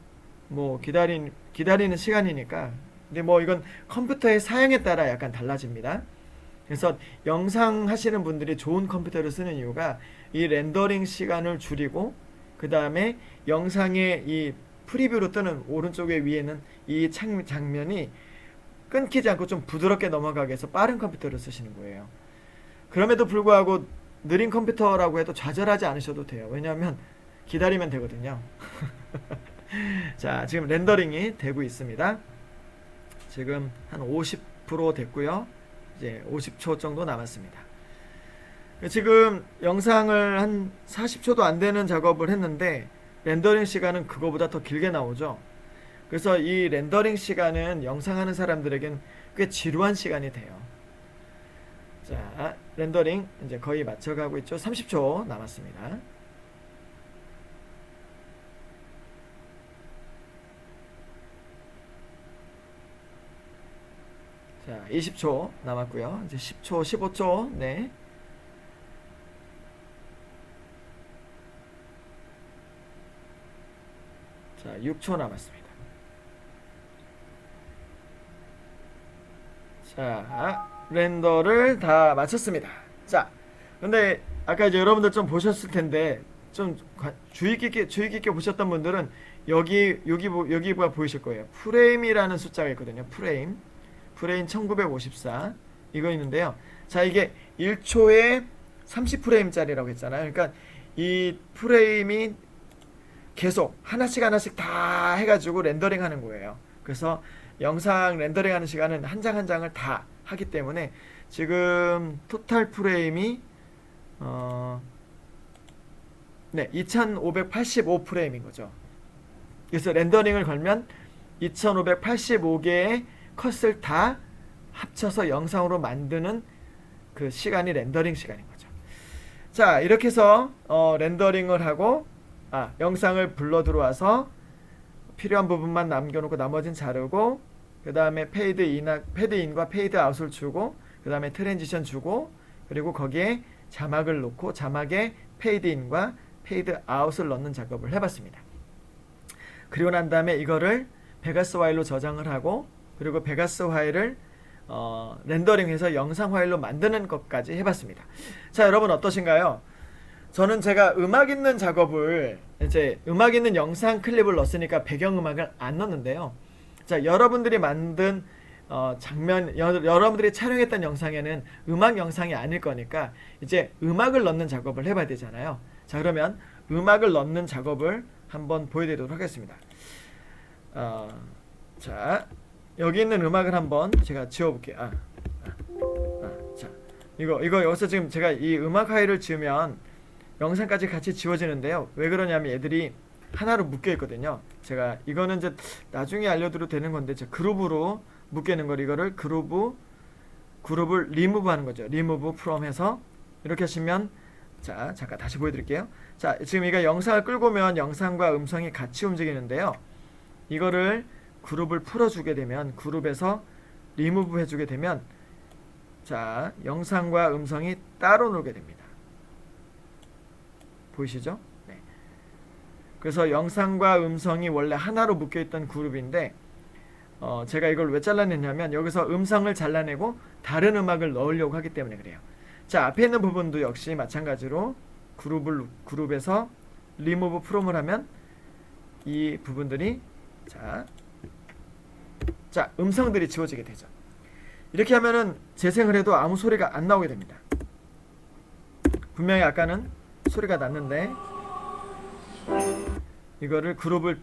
뭐 기다리는 시간이니까. 근데 뭐 이건 컴퓨터의 사양에 따라 약간 달라집니다. 그래서 영상 하시는 분들이 좋은 컴퓨터를 쓰는 이유가 이 렌더링 시간을 줄이고 그 다음에 영상의 이 프리뷰로 뜨는 오른쪽에 위에는 이 장면이 끊기지 않고 좀 부드럽게 넘어가게 해서 빠른 컴퓨터를 쓰시는 거예요. 그럼에도 불구하고 느린 컴퓨터라고 해도 좌절하지 않으셔도 돼요. 왜냐하면 기다리면 되거든요. 자, 지금 렌더링이 되고 있습니다. 지금 한 50% 됐고요. 이제 50초 정도 남았습니다. 지금 영상을 한 40초도 안 되는 작업을 했는데 렌더링 시간은 그거보다 더 길게 나오죠. 그래서 이 렌더링 시간은 영상하는 사람들에겐 꽤 지루한 시간이 돼요. 자, 렌더링 이제 거의 맞춰가고 있죠. 30초 남았습니다. 자, 20초 남았고요. 이제 10초, 15초. 네. 자, 6초 남았습니다. 자, 렌더를 다 마쳤습니다. 자, 근데 아까 이제 여러분들 좀 보셨을 텐데 좀 주의 깊게 보셨던 분들은 여기가 보이실 거예요. 프레임이라는 숫자가 있거든요. 프레임 1954 이거 있는데요. 자, 이게 1초에 30프레임짜리라고 했잖아요. 그러니까 이 프레임이 계속 하나씩 다 해가지고 렌더링 하는 거예요. 그래서 영상 렌더링 하는 시간은 한 장 한 장을 다 하기 때문에 지금 토탈 프레임이 2585 프레임인 거죠. 그래서 렌더링을 걸면 2585개의 컷을 다 합쳐서 영상으로 만드는 그 시간이 렌더링 시간인 거죠. 자, 이렇게 해서 렌더링을 하고 영상을 불러 들어와서 필요한 부분만 남겨놓고 나머지는 자르고 그 다음에 페이드 인과 페이드 아웃을 주고 그 다음에 트랜지션 주고 그리고 거기에 자막을 넣고 자막에 페이드 인과 페이드 아웃을 넣는 작업을 해봤습니다. 그리고 난 다음에 이거를 베가스 파일로 저장을 하고 그리고 베가스 파일을 렌더링해서 영상 파일로 만드는 것까지 해봤습니다. 자, 여러분 어떠신가요? 저는 제가 음악 있는 작업을 이제 음악 있는 영상 클립을 넣었으니까 배경음악을 안 넣는데요. 자, 여러분들이 만든 여러분들이 촬영했던 영상에는 음악 영상이 아닐 거니까 이제 음악을 넣는 작업을 해봐야 되잖아요. 자, 그러면 음악을 넣는 작업을 한번 보여드리도록 하겠습니다. 자, 여기 있는 음악을 한번 제가 지워볼게요. 자, 이거 여기서 지금 제가 이 음악 파일을 지으면 영상까지 같이 지워지는데요. 왜 그러냐면 얘들이 하나로 묶여 있거든요. 제가 이거는 이제 나중에 알려드려도 되는 건데 제가 그룹으로 묶이는 걸 이거를 그룹을 리무브 하는 거죠. 리무브 프롬 해서 이렇게 하시면 자, 잠깐 다시 보여드릴게요. 자, 지금 이거 영상을 끌고 오면 영상과 음성이 같이 움직이는데요. 이거를 그룹을 풀어주게 되면 그룹에서 리무브 해주게 되면 자, 영상과 음성이 따로 놀게 됩니다. 보이시죠? 네. 그래서 영상과 음성이 원래 하나로 묶여있던 그룹인데 제가 이걸 왜 잘라냈냐면 여기서 음성을 잘라내고 다른 음악을 넣으려고 하기 때문에 그래요. 자, 앞에 있는 부분도 역시 마찬가지로 그룹에서 리무브 프롬을 하면 이 부분들이 자, 음성들이 지워지게 되죠. 이렇게 하면은 재생을 해도 아무 소리가 안 나오게 됩니다. 분명히 아까는 소리가 났는데 이거를 그룹을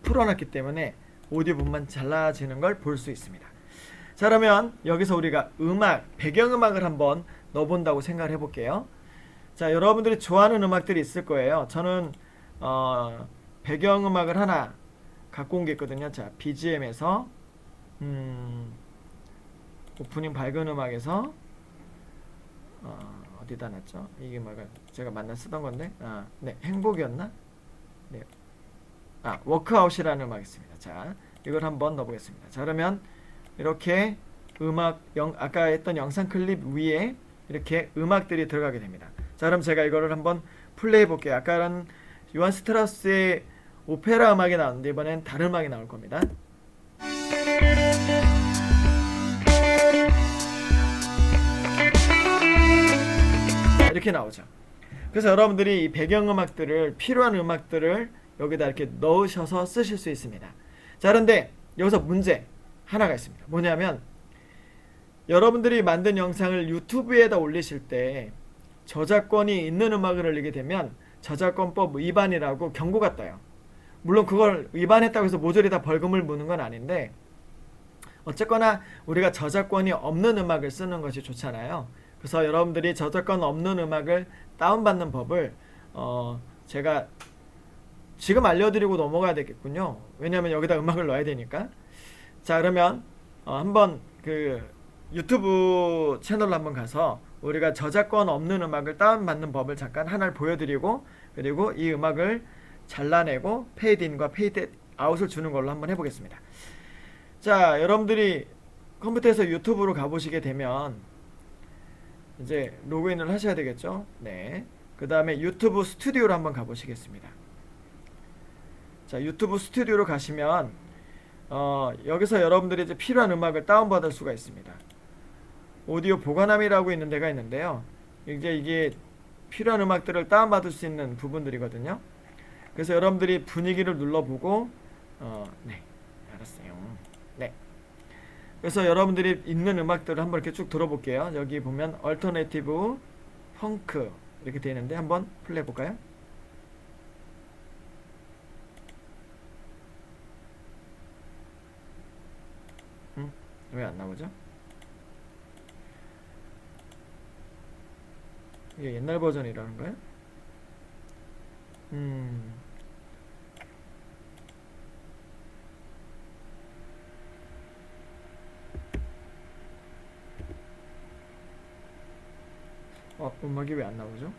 풀어놨기 때문에 오디오 부분만 잘라지는 걸 볼 수 있습니다. 자, 그러면 여기서 우리가 배경음악을 한번 넣어본다고 생각을 해볼게요. 자, 여러분들이 좋아하는 음악들이 있을 거예요. 저는 배경음악을 하나 갖고 온 게 있거든요. 자, BGM에서 오프닝 밝은 음악에서 어디다 놨죠? 이게 뭐가 제가 만나 쓰던 건데, 네, 행복이었나? 네, 워크아웃이라는 음악이 있습니다. 자, 이걸 한번 넣어보겠습니다. 자, 그러면 이렇게 아까 했던 영상 클립 위에 이렇게 음악들이 들어가게 됩니다. 자, 그럼 제가 이거를 한번 플레이해 볼게요. 아까는 요한 스트라우스의 오페라 음악이 나왔는데 이번엔 다른 음악이 나올 겁니다. 이렇게 나오죠. 그래서 여러분들이 이 배경음악들을, 필요한 음악들을 여기다 이렇게 넣으셔서 쓰실 수 있습니다. 자, 그런데 여기서 문제 하나가 있습니다. 뭐냐면 여러분들이 만든 영상을 유튜브에다 올리실 때 저작권이 있는 음악을 올리게 되면 저작권법 위반이라고 경고가 떠요. 물론 그걸 위반했다고 해서 모조리 다 벌금을 무는 건 아닌데, 어쨌거나 우리가 저작권이 없는 음악을 쓰는 것이 좋잖아요. 그래서 여러분들이 저작권 없는 음악을 다운받는 법을 제가 지금 알려드리고 넘어가야 되겠군요. 왜냐하면 여기다 음악을 넣어야 되니까. 자, 그러면 한번 그 유튜브 채널로 한번 가서 우리가 저작권 없는 음악을 다운받는 법을 잠깐 하나를 보여드리고, 그리고 이 음악을 잘라내고 페이드인과 페이드 아웃을 주는 걸로 한번 해보겠습니다. 자, 여러분들이 컴퓨터에서 유튜브로 가보시게 되면 이제 로그인을 하셔야 되겠죠. 네. 그 다음에 유튜브 스튜디오로 한번 가보시겠습니다. 자, 유튜브 스튜디오로 가시면 여기서 여러분들이 이제 필요한 음악을 다운받을 수가 있습니다. 오디오 보관함이라고 있는 데가 있는데요. 이제 이게 필요한 음악들을 다운받을 수 있는 부분들이거든요. 그래서 여러분들이 분위기를 눌러보고 네, 알았어요. 네. 그래서 여러분들이 있는 음악들을 한번 이렇게 쭉 들어볼게요. 여기 보면 얼터네이티브, 펑크 이렇게 되어 있는데 한번 플레이 해볼까요? 왜 안 나오죠? 이게 옛날 버전이라는가요? 음악이 왜 안 나오죠?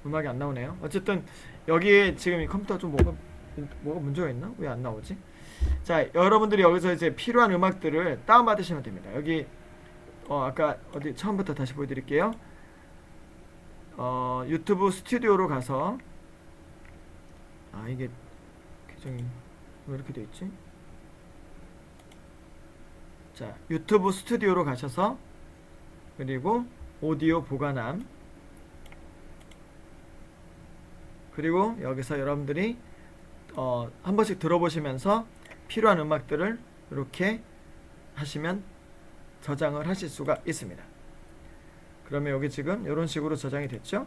음악이 안 나오네요. 어쨌든 여기에 지금 이 컴퓨터 좀 뭐가 문제가 있나? 왜 안 나오지? 자, 여러분들이 여기서 이제 필요한 음악들을 다운받으시면 됩니다. 여기 아까 어디 처음부터 다시 보여드릴게요. 유튜브 스튜디오로 가서 이게 계정이 왜 이렇게 돼 있지? 자, 유튜브 스튜디오로 가셔서 그리고 오디오 보관함, 그리고 여기서 여러분들이 한 번씩 들어보시면서 필요한 음악들을 이렇게 하시면 저장을 하실 수가 있습니다. 그러면 여기 지금 이런 식으로 저장이 됐죠?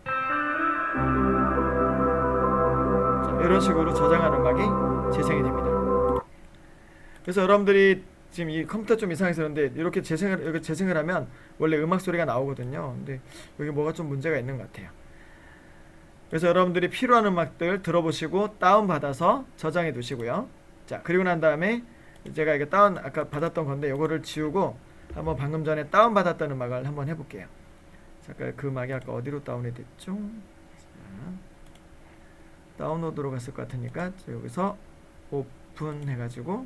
자, 이런 식으로 저장한 음악이 재생이 됩니다. 그래서 여러분들이 지금 이 컴퓨터 좀 이상해서 그런데 이렇게 재생을 하면 원래 음악 소리가 나오거든요. 근데 여기 뭐가 좀 문제가 있는 것 같아요. 그래서 여러분들이 필요한 음악들 들어보시고 다운받아서 저장해 두시고요. 자, 그리고 난 다음에 제가 이거 아까 받았던 건데 이거를 지우고 한번 방금 전에 다운받았던 음악을 한번 해볼게요. 잠깐 그 음악이 아까 어디로 다운이 됐죠? 자, 다운로드로 갔을 것 같으니까 여기서 오픈 해가지고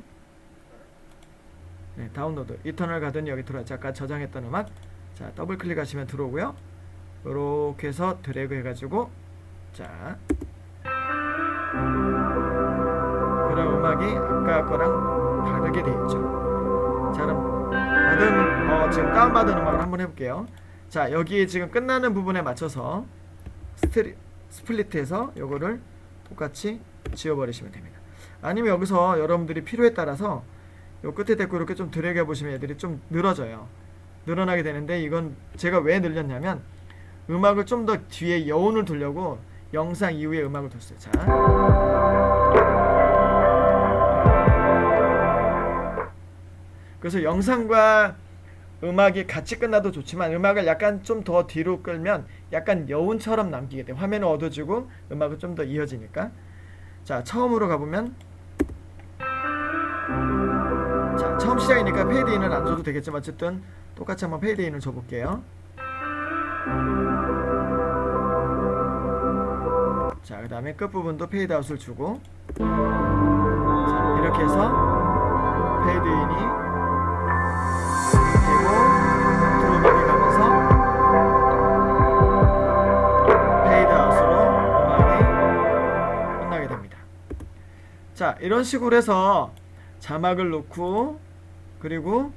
다운로드 이터널 가더니 여기 들어왔죠. 아까 저장했던 음악. 자, 더블 클릭하시면 들어오고요. 이렇게 해서 드래그 해가지고 자, 그런 음악이 아까 거랑 다르게 되어 있죠. 자, 그럼 지금 다운받은 음악을 한번 해볼게요. 자, 여기 지금 끝나는 부분에 맞춰서 스플릿해서 요거를 똑같이 지워버리시면 됩니다. 아니면 여기서 여러분들이 필요에 따라서 요 끝에 대고 이렇게 좀 드래그 해보시면 애들이 좀 늘어져요. 늘어나게 되는데 이건 제가 왜 늘렸냐면 음악을 좀 더 뒤에 여운을 두려고 영상 이후에 음악을 뒀어요. 자, 그래서 영상과 음악이 같이 끝나도 좋지만 음악을 약간 좀 더 뒤로 끌면 약간 여운처럼 남기게 돼. 화면은 어두워지고 음악은 좀 더 이어지니까. 자, 처음으로 가보면, 자, 처음 시작이니까 페이드인은 안 줘도 되겠지만 어쨌든 똑같이 한번 페이드인을 줘볼게요. 자, 그 다음에 끝부분도 페이드아웃을 주고, 자, 이렇게 해서 페이드인이 되고 드롭업이 가면서 페이드아웃으로 음악이 끝나게 됩니다. 자, 이런 식으로 해서 자막을 넣고, 그리고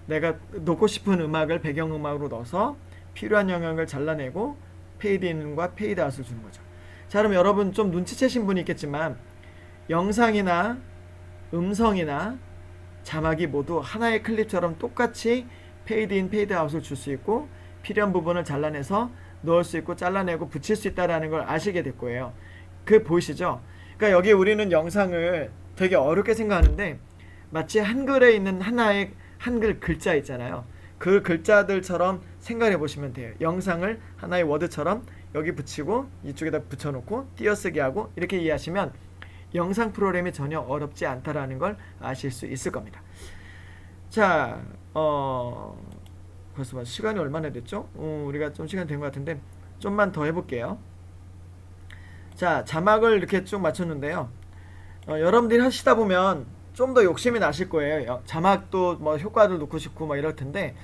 내가 넣고 싶은 음악을 배경음악으로 넣어서 필요한 영역을 잘라내고 페이드인과 페이드아웃을 주는 거죠. 자, 그럼 여러분 좀 눈치채신 분이 있겠지만 영상이나 음성이나 자막이 모두 하나의 클립처럼 똑같이 페이드인, 페이드아웃을 줄 수 있고 필요한 부분을 잘라내서 넣을 수 있고 잘라내고 붙일 수 있다는 걸 아시게 될 거예요. 그 보이시죠? 그러니까 여기 우리는 영상을 되게 어렵게 생각하는데 마치 한글에 있는 하나의 한글 글자 있잖아요. 그 글자들처럼 생각해 보시면 돼요. 영상을 하나의 워드처럼 여기 붙이고 이쪽에다 붙여놓고 띄어쓰기 하고 이렇게 이해하시면 영상 프로그램이 전혀 어렵지 않다라는 걸 아실 수 있을 겁니다. 자, 벌써 시간이 얼마나 됐죠? 우리가 좀 시간 된 것 같은데 좀만 더 해볼게요. 자, 자막을 이렇게 쭉 맞췄는데요. 여러분들이 하시다 보면 좀 더 욕심이 나실 거예요. 자막도 뭐 효과를 넣고 싶고 뭐 이럴 텐데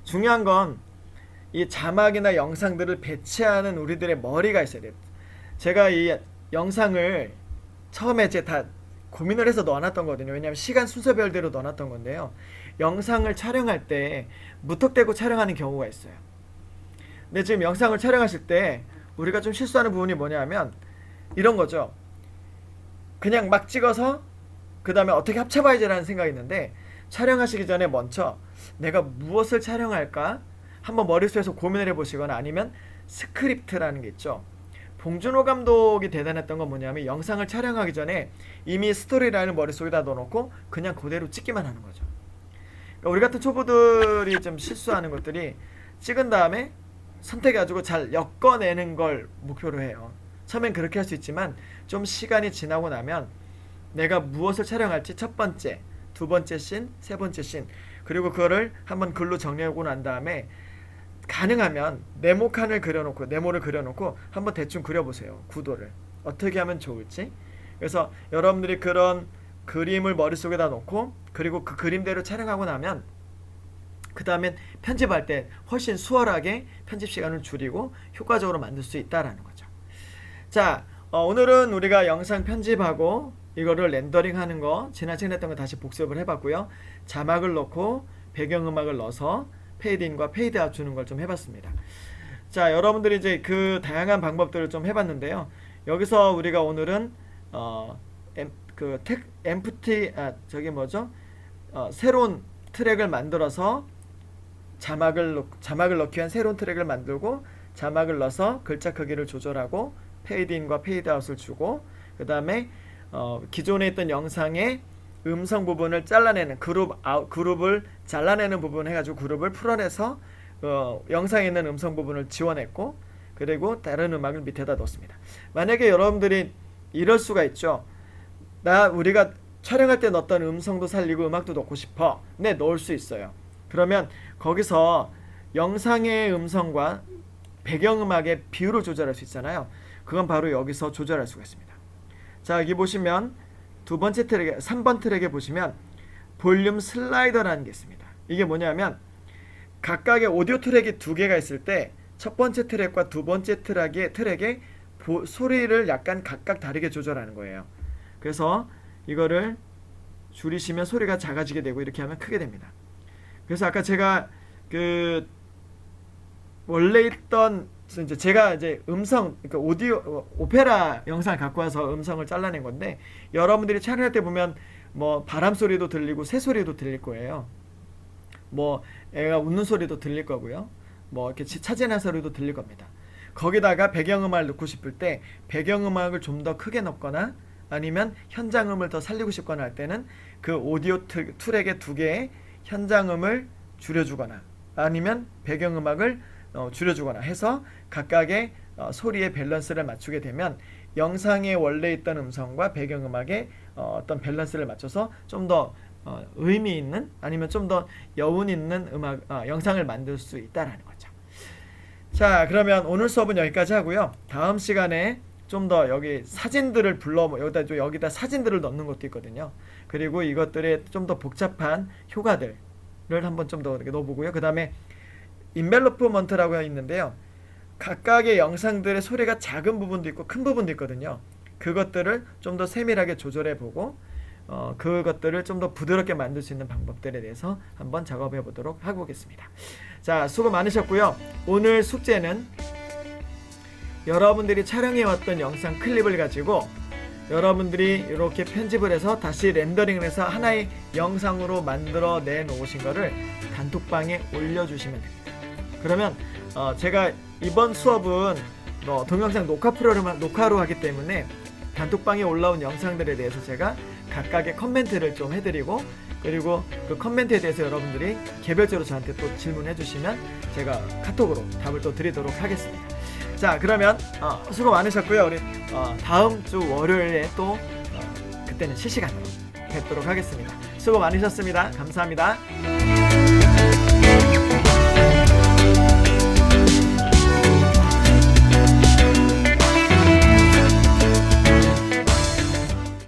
중요한 건 이 자막이나 영상들을 배치하는 우리들의 머리가 있어야 돼요. 제가 이 영상을 처음에 이제 다 고민을 해서 넣어놨던 거거든요. 왜냐하면 시간 순서별대로 넣어놨던 건데요. 영상을 촬영할 때 무턱대고 촬영하는 경우가 있어요. 근데 지금 영상을 촬영하실 때 우리가 좀 실수하는 부분이 뭐냐면 이런 거죠. 그냥 막 찍어서 그 다음에 어떻게 합쳐봐야지라는 생각이 있는데 촬영하시기 전에 먼저 내가 무엇을 촬영할까 한번 머릿속에서 고민을 해보시거나 아니면 스크립트라는 게 있죠. 봉준호 감독이 대단했던 건 뭐냐면 영상을 촬영하기 전에 이미 스토리라인을 머릿속에다 넣어놓고 그냥 그대로 찍기만 하는 거죠. 그러니까 우리 같은 초보들이 좀 실수하는 것들이 찍은 다음에 선택해가지고 잘 엮어내는 걸 목표로 해요. 처음엔 그렇게 할 수 있지만 좀 시간이 지나고 나면 내가 무엇을 촬영할지 첫 번째, 두 번째 씬, 세 번째 씬 그리고 그거를 한번 글로 정리하고 난 다음에 가능하면 네모칸을 그려놓고 네모를 그려놓고 한번 대충 그려보세요. 구도를 어떻게 하면 좋을지. 그래서 여러분들이 그런 그림을 머릿속에다 놓고 그리고 그 그림대로 촬영하고 나면 그 다음엔 편집할 때 훨씬 수월하게 편집 시간을 줄이고 효과적으로 만들 수 있다라는 거죠. 자, 오늘은 우리가 영상 편집하고 이거를 렌더링 하는 거 지난 시간에 했던 거 다시 복습을 해봤고요. 자막을 넣고 배경음악을 넣어서 페이드인과 페이드아웃 주는 걸 좀 해봤습니다. 자, 여러분들이 이제 그 다양한 방법들을 좀 해봤는데요. 여기서 우리가 오늘은 새로운 트랙을 만들어서 자막을 넣기 위한 새로운 트랙을 만들고 자막을 넣어서 글자 크기를 조절하고 페이드인과 페이드아웃을 주고 그 다음에 기존에 있던 영상의 음성 부분을 잘라내는 그룹을 잘라내는 부분 해가지고 그룹을 풀어내서 영상에 있는 음성 부분을 지워냈고 그리고 다른 음악을 밑에다 넣었습니다. 만약에 여러분들이 이럴 수가 있죠. 우리가 촬영할 때 넣었던 음성도 살리고 음악도 넣고 싶어. 네, 넣을 수 있어요. 그러면 거기서 영상의 음성과 배경음악의 비율을 조절할 수 있잖아요. 그건 바로 여기서 조절할 수가 있습니다. 자, 여기 보시면 두 번째 트랙에 3번 트랙에 보시면 볼륨 슬라이더라는 게 있습니다. 이게 뭐냐면 각각의 오디오 트랙이 두 개가 있을 때 첫 번째 트랙과 두 번째 트랙의 소리를 약간 각각 다르게 조절하는 거예요. 그래서 이거를 줄이시면 소리가 작아지게 되고 이렇게 하면 크게 됩니다. 그래서 아까 제가 원래 있던 제가 이제 음성, 그러니까 오페라 영상을 갖고 와서 음성을 잘라낸 건데 여러분들이 촬영할 때 보면 뭐 바람 소리도 들리고 새 소리도 들릴 거예요. 뭐 애가 웃는 소리도 들릴 거고요. 뭐 이렇게 차지하는 소리도 들릴 겁니다. 거기다가 배경음악을 넣고 싶을 때 배경음악을 좀 더 크게 넣거나 아니면 현장음을 더 살리고 싶거나 할 때는 그 오디오 트랙의 2개의 현장음을 줄여주거나 아니면 배경음악을 줄여주거나 해서 각각의 소리의 밸런스를 맞추게 되면 영상에 원래 있던 음성과 배경음악의 어떤 밸런스를 맞춰서 좀 더 의미 있는 아니면 좀 더 여운 있는 영상을 만들 수 있다라는 거죠. 자, 그러면 오늘 수업은 여기까지 하고요. 다음 시간에 좀 더 여기 사진들을 여기다 사진들을 넣는 것도 있거든요. 그리고 이것들의 좀 더 복잡한 효과들을 한번 좀 더 넣어보고요. 그 다음에 인벨로프먼트라고 있는데요. 각각의 영상들의 소리가 작은 부분도 있고 큰 부분도 있거든요. 그것들을 좀 더 세밀하게 조절해 보고 그것들을 좀 더 부드럽게 만들 수 있는 방법들에 대해서 한번 작업해 보도록 하겠습니다. 자, 수고 많으셨고요. 오늘 숙제는 여러분들이 촬영해 왔던 영상 클립을 가지고 여러분들이 이렇게 편집을 해서 다시 렌더링을 해서 하나의 영상으로 만들어 내 놓으신 거를 단톡방에 올려주시면 됩니다. 그러면 제가 이번 수업은 동영상 녹화 프로그램 녹화로 하기 때문에 단톡방에 올라온 영상들에 대해서 제가 각각의 커멘트를 좀 해드리고 그리고 그 커멘트에 대해서 여러분들이 개별적으로 저한테 또 질문해 주시면 제가 카톡으로 답을 또 드리도록 하겠습니다. 자, 그러면 수고 많으셨고요. 우리 다음 주 월요일에 또 그때는 실시간으로 뵙도록 하겠습니다. 수고 많으셨습니다. 감사합니다.